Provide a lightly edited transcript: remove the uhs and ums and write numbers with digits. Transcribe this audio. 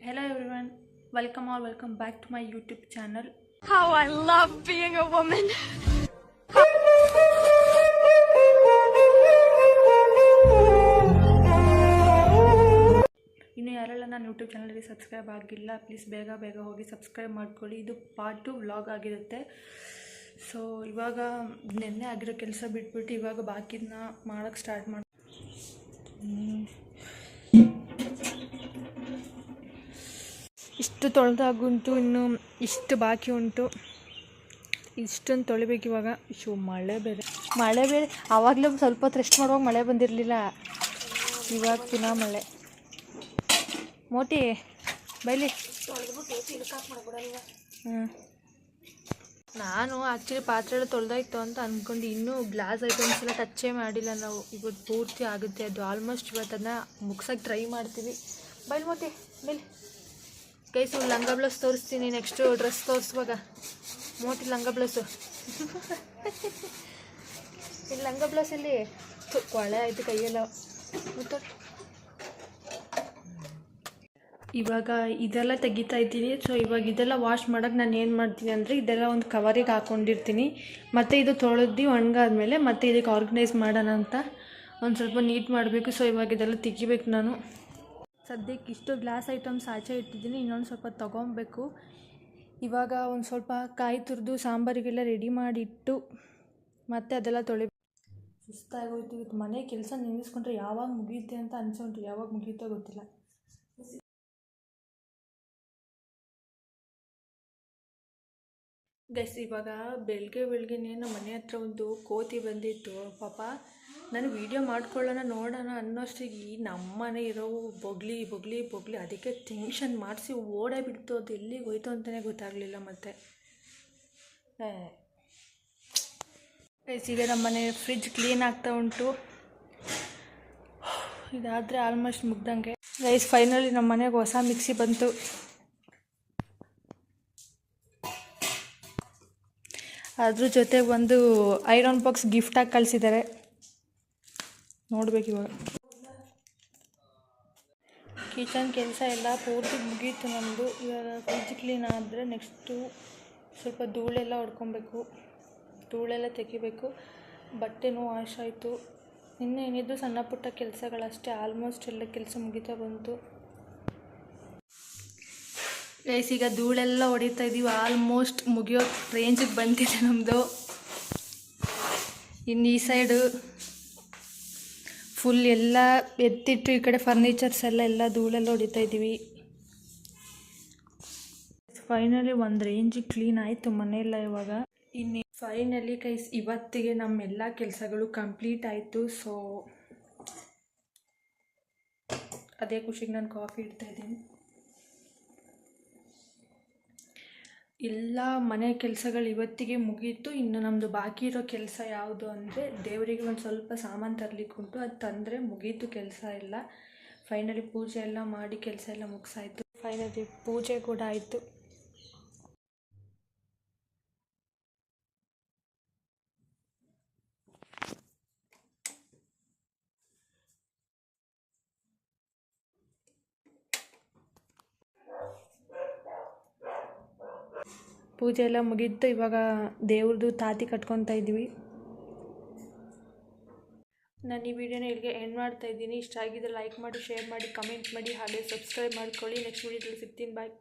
Hello everyone, welcome back to my YouTube channel. How I love being a woman. ಇನ್ನು ಯಾರೆಲ್ಲ ನಾನು YouTube ಚಾನಲ್ಗೆ subscribe ಆಗಿಲ್ಲ please ಬೇಗ ಹೋಗಿ ಸಬ್ಸ್ಕ್ರೈಬ್ ಮಾಡ್ಕೊಳ್ಳಿ. ಇದು ಪಾರ್ಟ್ 2 ವ್ಲಾಗ್ ಆಗಿರುತ್ತೆ. ಸೊ ಇವಾಗ ನೆನ್ನೆ ಆಗಿರೋ ಕೆಲಸ ಬಿಟ್ಬಿಟ್ಟು ಇವಾಗ ಬಾಕಿನ ಮಾಡೋಕ್ಕೆ ಸ್ಟಾರ್ಟ್ ಮಾಡಿ ಇಷ್ಟು ತೊಳೆದಾಗುಂಟು, ಇನ್ನು ಇಷ್ಟು ಬಾಕಿ ಉಂಟು. ಇಷ್ಟೊಂದು ತೊಳಿಬೇಕು ಇವಾಗ. ಮಳೆ ಬೇರೆ ಆವಾಗಲೇ ಸ್ವಲ್ಪ ಹೊತ್ತು ರೆಸ್ಟ್ ಮಾಡುವಾಗ ಮಳೆ ಬಂದಿರಲಿಲ್ಲ, ಇವಾಗ ಪುನಃ ಮಳೆ. ಮೋಟಿ ಬೈಲಿ. ನಾನು ಆ್ಯಕ್ಚುಲಿ ಪಾತ್ರೆ ಎಲ್ಲ ತೊಳೆದಾಯ್ತು ಅಂತ ಅಂದ್ಕೊಂಡು ಇನ್ನೂ ಗ್ಲಾಸ್ ಐಟಮ್ಸ್ ಎಲ್ಲ ಟಚ್ಚೇ ಮಾಡಿಲ್ಲ ನಾವು. ಇವತ್ತು ಪೂರ್ತಿ ಆಗುತ್ತೆ ಅದು. ಆಲ್ಮೋಸ್ಟ್ ಇವತ್ತನ್ನು ಮುಗ್ಸೋಕ್ಕೆ ಟ್ರೈ ಮಾಡ್ತೀವಿ. ಬೈಲ್ ಮೋಟಿ ಬೈಲಿ. ಕೈಸು ಲಂಗ ಬ್ಲೌಸ್ ತೋರಿಸ್ತೀನಿ, ನೆಕ್ಸ್ಟು ಡ್ರೆಸ್ ತೋರಿಸುವಾಗ. ಮೋಟಿ ಲಂಗ ಬ್ಲೌಸು ಇಲ್ಲಿ ಲಂಗ ಬ್ಲೌಸಲ್ಲಿ ಕೊಳೆ ಆಯಿತು ಕೈಯೆಲ್ಲ. ಇವಾಗ ಇದೆಲ್ಲ ತೆಗಿತಾ ಇದ್ದೀನಿ. ಸೊ ಇವಾಗ ಇದೆಲ್ಲ ವಾಶ್ ಮಾಡೋಕ್ಕೆ ನಾನು ಏನು ಮಾಡ್ತೀನಿ ಅಂದರೆ ಇದೆಲ್ಲ ಒಂದು ಕವರಿಗೆ ಹಾಕ್ಕೊಂಡಿರ್ತೀನಿ. ಮತ್ತು ಇದು ತೊಳೆದು ಒಣಗಾದ್ಮೇಲೆ ಮತ್ತೆ ಇದಕ್ಕೆ ಆರ್ಗನೈಸ್ ಮಾಡೋಣ ಅಂತ ಒಂದು ಸ್ವಲ್ಪ ನೀಟ್ ಮಾಡಬೇಕು. ಸೊ ಇವಾಗ ಇದೆಲ್ಲ ತೆಗಿಬೇಕು ನಾನು. ಸದ್ಯಕ್ಕೆ ಇಷ್ಟು ಗ್ಲಾಸ್ ಐಟಮ್ಸ್ ಆಚೆ ಇಟ್ಟಿದ್ದೀನಿ, ಇನ್ನೊಂದು ಸ್ವಲ್ಪ ತೊಗೊಬೇಕು. ಇವಾಗ ಒಂದು ಸ್ವಲ್ಪ ಕಾಯಿ ತುರಿದು ಸಾಂಬಾರಿಗೆಲ್ಲ ರೆಡಿ ಮಾಡಿಟ್ಟು ಮತ್ತೆ ಅದೆಲ್ಲ ಸುಸ್ತಾಗೋಯ್ತು. ಇವತ್ತು ಮನೆ ಕೆಲಸ ನಿಲ್ಲಿಸ್ಕೊಂಡ್ರೆ ಯಾವಾಗ ಮುಗಿಯುತ್ತೆ ಅಂತ ಅನ್ಸೋಂಟು, ಯಾವಾಗ ಮುಗಿಯುತ್ತೋ ಗೊತ್ತಿಲ್ಲ. ಗೈಸ್, ಇವಾಗ ಬೆಳಗ್ಗೆನೇ ನಮ್ಮ ಮನೆ ಹತ್ರ ಒಂದು ಕೋತಿ ಬಂದಿತ್ತು. ಪಾಪ ನಾನು ವೀಡಿಯೋ ಮಾಡ್ಕೊಳ್ಳೋಣ ನೋಡೋಣ ಅನ್ನೋಷ್ಟಿಗೆ ನಮ್ಮ ಮನೆ ಇರೋ ಬೊಗ್ಲಿ ಅದಕ್ಕೆ ಟೆನ್ಷನ್ ಮಾಡಿಸಿ ಓಡೇ ಬಿಡ್ತು. ಅದು ಎಲ್ಲಿಗೆ ಹೋಯ್ತು ಅಂತಲೇ ಗೊತ್ತಾಗಲಿಲ್ಲ. ಮತ್ತು ಗೈಸ್, ಈಗ ನಮ್ಮ ಮನೆ ಫ್ರಿಜ್ ಕ್ಲೀನ್ ಆಗ್ತಾ ಉಂಟು. ಇದಾದರೆ ಆಲ್ಮೋಸ್ಟ್ ಮುಗ್ದಂಗೆ. ಗೈಸ್, ಫೈನಲಿ ನಮ್ಮ ಮನೆಗೆ ಹೊಸ ಮಿಕ್ಸಿ ಬಂತು. ಅದ್ರ ಜೊತೆಗೆ ಒಂದು ಐರನ್ ಬಾಕ್ಸ್ ಗಿಫ್ಟಾಗಿ ಕಳಿಸಿದ್ದಾರೆ, ನೋಡ್ಬೇಕು. ಇವಾಗ ಕಿಚನ್ ಕೆಲಸ ಎಲ್ಲ ಪೂರ್ತಿ ಮುಗೀತು ನಮ್ಮದು. ಇವಾಗ ಫ್ರಿಜ್ ಕ್ಲೀನ್ ಆದರೆ ನೆಕ್ಸ್ಟು ಸ್ವಲ್ಪ ಧೂಳೆಲ್ಲ ಹೊಡ್ಕೊಬೇಕು, ಧೂಳೆಲ್ಲ ತೆಗಿಬೇಕು. ಬಟ್ಟೆನೂ ವಾಶ್ ಆಯಿತು. ಇನ್ನೇನಿದ್ದು ಸಣ್ಣ ಪುಟ್ಟ ಕೆಲಸಗಳಷ್ಟೇ. ಆಲ್ಮೋಸ್ಟ್ ಎಲ್ಲ ಕೆಲಸ ಮುಗಿತಾ ಬಂತು. ಗೈಸ್, ಈಗ ಧೂಳೆಲ್ಲ ಹೊಡಿತಾ ಇದ್ದೀವಿ. ಆಲ್ಮೋಸ್ಟ್ ಮುಗಿಯೋ ರೇಂಜಿಗೆ ಬಂದಿದೆ ನಮ್ಮದು. ಇನ್ನು ಈ ಸೈಡು ಫುಲ್ ಎಲ್ಲ ಎತ್ತಿಟ್ಟು ಈ ಕಡೆ ಫರ್ನಿಚರ್ಸ್ ಎಲ್ಲ ಧೂಳೆಲ್ಲ ಹೊಡಿತಾ ಇದ್ದೀವಿ. ಫೈನಲಿ ಒಂದು ರೇಂಜಿಗೆ ಕ್ಲೀನ್ ಆಯಿತು ಮನೆಯೆಲ್ಲ. ಇವಾಗ ಇನ್ನು ಫೈನಲಿ ಗೈಸ್ ಇವತ್ತಿಗೆ ನಮ್ಮೆಲ್ಲ ಕೆಲಸಗಳು ಕಂಪ್ಲೀಟ್ ಆಯಿತು. ಸೊ ಅದೇ ಖುಷಿಗೆ ನಾನು ಕಾಫಿ ಇಡ್ತಾಯಿದ್ದೀನಿ. ಎಲ್ಲ ಮನೆ ಕೆಲಸಗಳು ಇವತ್ತಿಗೆ ಮುಗೀತು. ಇನ್ನು ನಮ್ಮದು ಬಾಕಿ ಇರೋ ಕೆಲಸ ಯಾವುದು ಅಂದರೆ ದೇವರಿಗೆ ಒಂದು ಸ್ವಲ್ಪ ಸಾಮಾನು ತರಲಿಕ್ಕೆ ಉಂಟು. ಅದು ತಂದರೆ ಮುಗೀತು ಕೆಲಸ ಎಲ್ಲ. ಫೈನಲಿ ಪೂಜೆ ಎಲ್ಲ ಮಾಡಿ ಕೆಲಸ ಎಲ್ಲ ಮುಗಿಸಾಯಿತು. ಫೈನಲಿ ಪೂಜೆ ಕೂಡ ಆಯಿತು. ಪೂಜೆ ಎಲ್ಲ ಮುಗಿದ್ದು ಇವಾಗ ದೇವ್ರದ್ದು ತಾತಿ ಕಟ್ಕೊತಾ ಇದ್ದೀವಿ. ನಾನು ಈ ವಿಡಿಯೋನ ಇಲ್ಲಿಗೆ ಎಂಡ್ ಮಾಡ್ತಾ ಇದ್ದೀನಿ. ಇಷ್ಟ ಆಗಿದ್ರೆ ಲೈಕ್ ಮಾಡಿ, ಶೇರ್ ಮಾಡಿ, ಕಮೆಂಟ್ ಮಾಡಿ, ಹಾಗೆ ಸಬ್ಸ್ಕ್ರೈಬ್ ಮಾಡ್ಕೊಳ್ಳಿ. ನೆಕ್ಸ್ಟ್ ವಿಡಿಯೋದಲ್ಲಿ ಸಿಗ್ತೀನಿ. ಬಾಯ್.